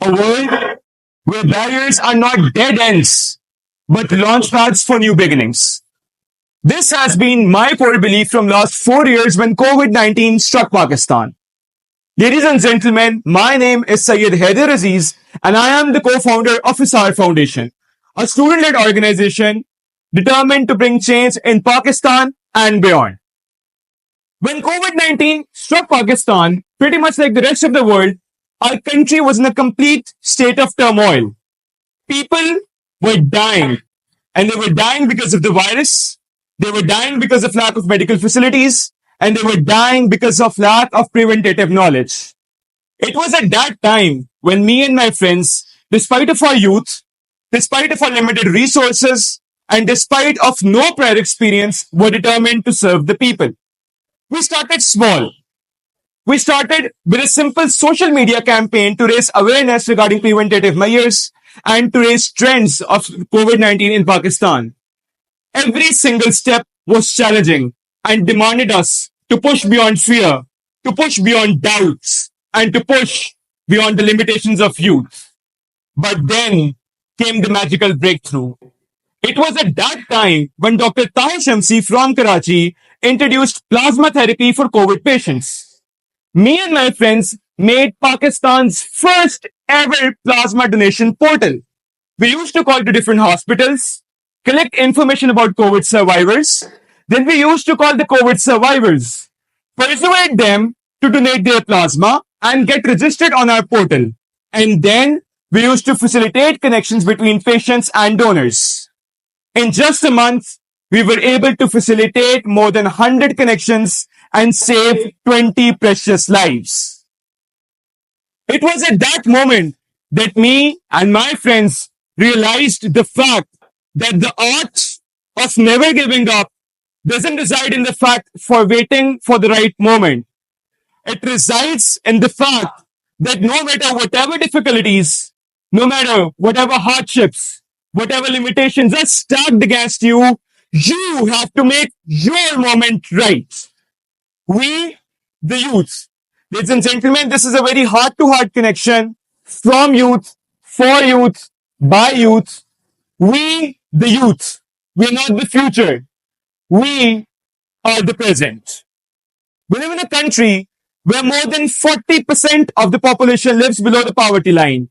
A world where barriers are not dead ends, but launch pads for new beginnings. This has been my core belief from last 4 years when COVID-19 struck Pakistan. Ladies and gentlemen, my name is Haider Aziz, and I am the co-founder of ISAR Foundation, a student-led organization determined to bring change in Pakistan and beyond. When COVID-19 struck Pakistan, pretty much like the rest of the world, our country was in a complete state of turmoil. People were dying, and they were dying because of the virus. They were dying because of lack of medical facilities, and they were dying because of lack of preventative knowledge. It was at that time when me and my friends, despite of our youth, despite of our limited resources, and despite of no prior experience, were determined to serve the people. We started small. We started with a simple social media campaign to raise awareness regarding preventative measures and to raise trends of COVID-19 in Pakistan. Every single step was challenging and demanded us to push beyond fear, to push beyond doubts, and to push beyond the limitations of youth. But then came the magical breakthrough. It was at that time when Dr. Tahir Shamsi from Karachi introduced plasma therapy for COVID patients. Me and my friends made Pakistan's first ever plasma donation portal. We used to call to different hospitals, collect information about COVID survivors. Then we used to call the COVID survivors, persuade them to donate their plasma and get registered on our portal. And then we used to facilitate connections between patients and donors. In just a month, we were able to facilitate more than 100 connections and save 20 precious lives. It was at that moment that me and my friends realized the fact that the art of never giving up doesn't reside in the fact for waiting for the right moment. It resides in the fact that no matter whatever difficulties, no matter whatever hardships, whatever limitations are stacked against you, you have to make your moment right. We, the youth. Ladies and gentlemen, this is a very heart-to-heart connection from youth, for youth, by youth. We, the youth. We are not the future. We are the present. We live in a country where more than 40% of the population lives below the poverty line.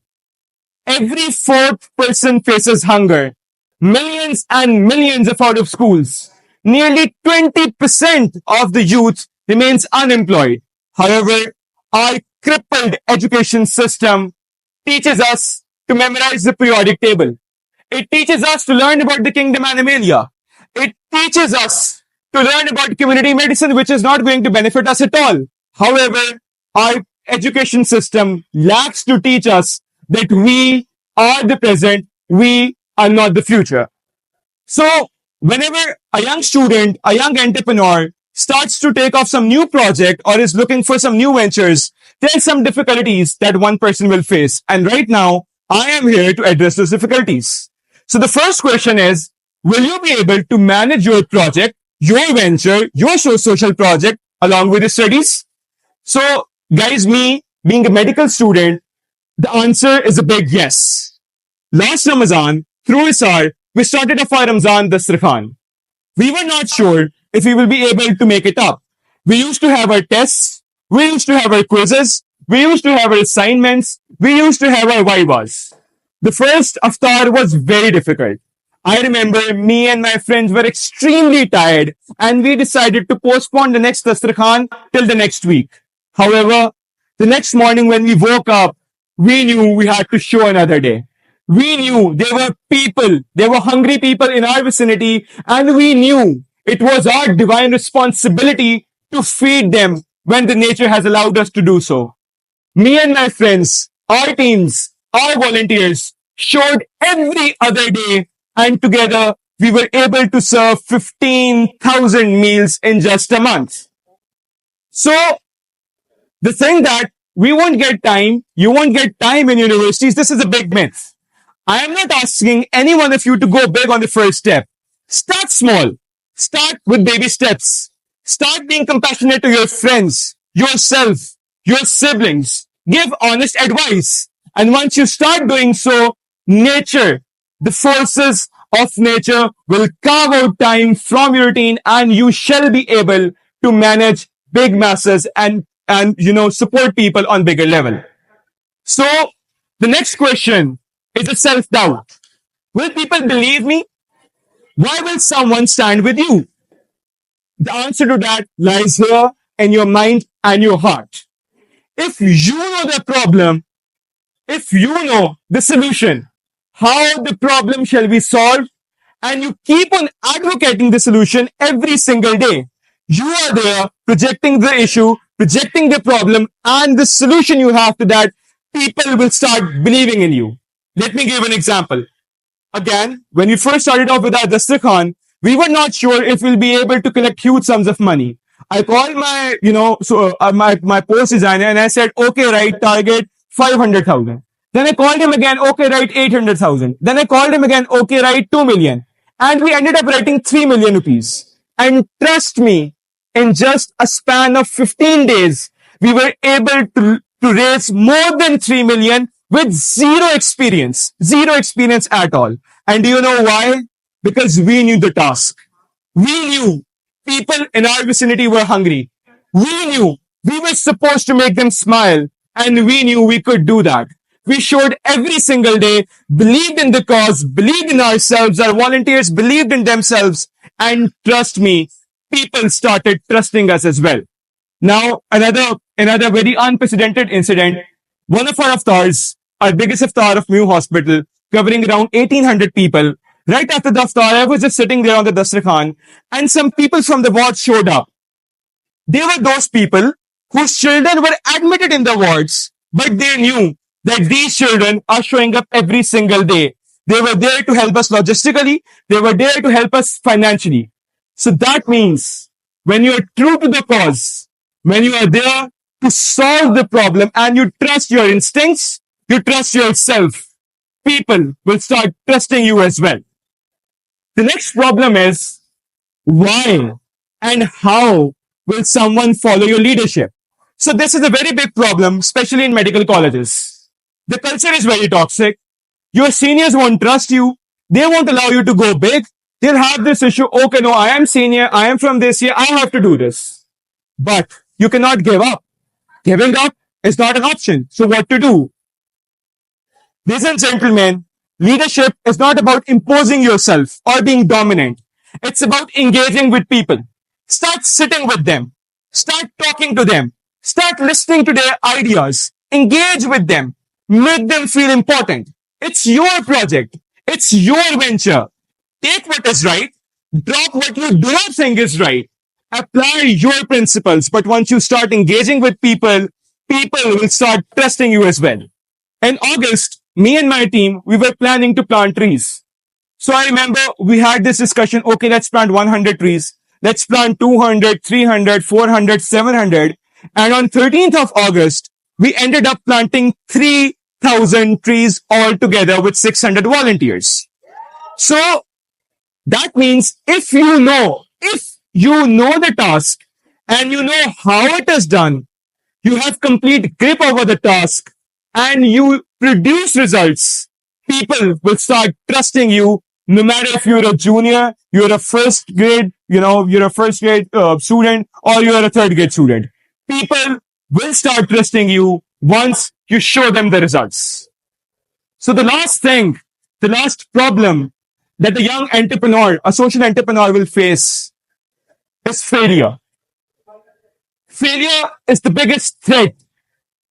Every fourth person faces hunger. Millions and millions are out of schools. Nearly 20% of the youth remains unemployed. However, our crippled education system teaches us to memorize the periodic table. It teaches us to learn about the kingdom Animalia. It teaches us to learn about community medicine, which is not going to benefit us at all. However, our education system lacks to teach us that we are the present, we are not the future. So, whenever a young student, a young entrepreneur starts to take off some new project or is looking for some new ventures, there are some difficulties that one person will face. And right now, I am here to address those difficulties. So the first question is, will you be able to manage your project, your venture, your social project along with your studies? So, guys, me being a medical student, the answer is a big yes. Last Ramadan, through ISAR, we started off our Ramzan Dasrakhan. We were not sure if we will be able to make it up. We used to have our tests, we used to have our quizzes, we used to have our assignments, we used to have our vivas. The first iftar was very difficult. I remember me and my friends were extremely tired and we decided to postpone the next Dasrakhan till the next week. However, the next morning when we woke up, we knew we had to show another day. We knew there were people, there were hungry people in our vicinity, and we knew it was our divine responsibility to feed them when the nature has allowed us to do so. Me and my friends, our teams, our volunteers showed every other day, and together we were able to serve 15,000 meals in just a month. So, the thing that we won't get time, you won't get time in universities, this is a big myth. I am not asking any one of you to go big on the first step. Start small. Start with baby steps. Start being compassionate to your friends, yourself, your siblings. Give honest advice And once you start doing so, nature, the forces of nature will carve out time from your routine and you shall be able to manage big masses and support people on bigger level. So the next question is a self-doubt. Will people believe me? Why will someone stand with you? The answer to that lies here in your mind and your heart. If you know the problem, if you know the solution, how the problem shall be solved, and you keep on advocating the solution every single day, you are there projecting the issue, projecting the problem, and the solution you have to that, people will start believing in you. Let me give an example. Again, when we first started off with our Dastakhan, we were not sure if we'll be able to collect huge sums of money. I called my post designer and I said, okay, right, target 500,000. Then I called him again, okay, write 800,000. Then I called him again, okay, write 2 million. And we ended up writing 3 million rupees. And trust me, in just a span of 15 days, we were able to raise more than 3 million with zero experience at all. And do you know why? Because we knew the task. We knew people in our vicinity were hungry. We knew we were supposed to make them smile, and we knew we could do that. We showed every single day, believed in the cause, believed in ourselves, our volunteers believed in themselves, and trust me, people started trusting us as well. Now, another very unprecedented incident. One of our iftars, our biggest iftar of New Hospital, covering around 1800 people. Right after the iftar, I was just sitting there on the Dastakhan, and some people from the ward showed up. They were those people whose children were admitted in the wards, but they knew that these children are showing up every single day. They were there to help us logistically. They were there to help us financially. So that means when you are true to the cause, when you are there to solve the problem and you trust your instincts, you trust yourself, people will start trusting you as well. The next problem is why and how will someone follow your leadership? So this is a very big problem, especially in medical colleges. The culture is very toxic. Your seniors won't trust you. They won't allow you to go big. They'll have this issue. Okay, no, I am senior. I am from this year. I have to do this. But you cannot give up. Giving up is not an option. So what to do? Ladies and gentlemen, leadership is not about imposing yourself or being dominant. It's about engaging with people. Start sitting with them. Start talking to them. Start listening to their ideas. Engage with them. Make them feel important. It's your project. It's your venture. Take what is right. Drop what you do not think is right. Apply your principles. But once you start engaging with people, people will start trusting you as well. In August, me and my team, we were planning to plant trees. So I remember we had this discussion. Okay, let's plant 100 trees. Let's plant 200, 300, 400, 700. And on 13th of August, we ended up planting 3,000 trees all together with 600 volunteers. So that means if you know the task and you know how it is done, you have complete grip over the task and you produce results, people will start trusting you no matter if you're a junior, you're a first grade, you're a first grade student or you're a third grade student. People will start trusting you once you show them the results. So the last problem that a young entrepreneur, a social entrepreneur will face is failure. Failure is the biggest threat.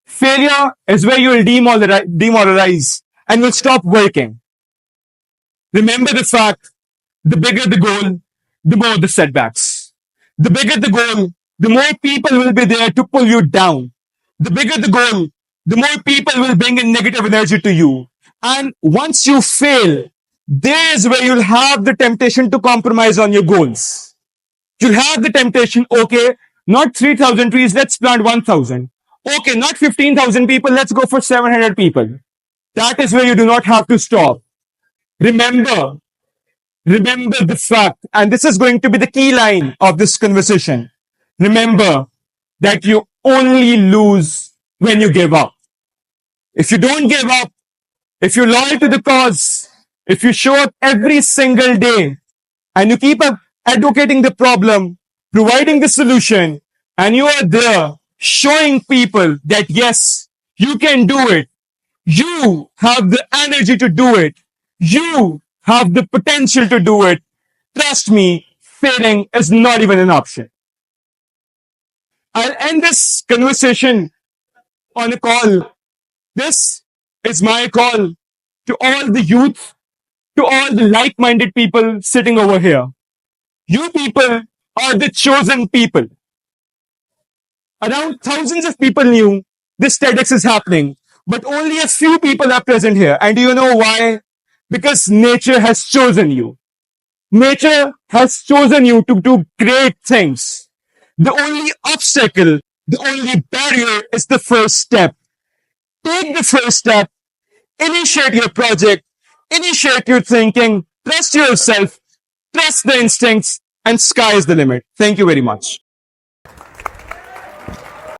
Failure is where you will demoralize and will stop working. Remember the fact, the bigger the goal, the more the setbacks. The bigger the goal, the more people will be there to pull you down. The bigger the goal, the more people will bring in negative energy to you. And once you fail, there's where you'll have the temptation to compromise on your goals. You'll have the temptation, okay, not 3,000 trees, let's plant 1,000. Okay, not 15,000 people, let's go for 700 people. That is where you do not have to stop. Remember the fact, and this is going to be the key line of this conversation. Remember that you only lose when you give up. If you don't give up, if you're loyal to the cause, if you show up every single day and you keep up advocating the problem, providing the solution, and you are there showing people that yes, you can do it. You have the energy to do it. You have the potential to do it. Trust me, failing is not even an option. I'll end this conversation on a call. This is my call to all the youth, to all the like-minded people sitting over here. You people are the chosen people. Around thousands of people knew this TEDx is happening, but only a few people are present here. And do you know why? Because nature has chosen you. Nature has chosen you to do great things. The only obstacle, the only barrier is the first step. Take the first step, initiate your project, initiate your thinking, trust yourself, trust the instincts, and sky is the limit. Thank you very much.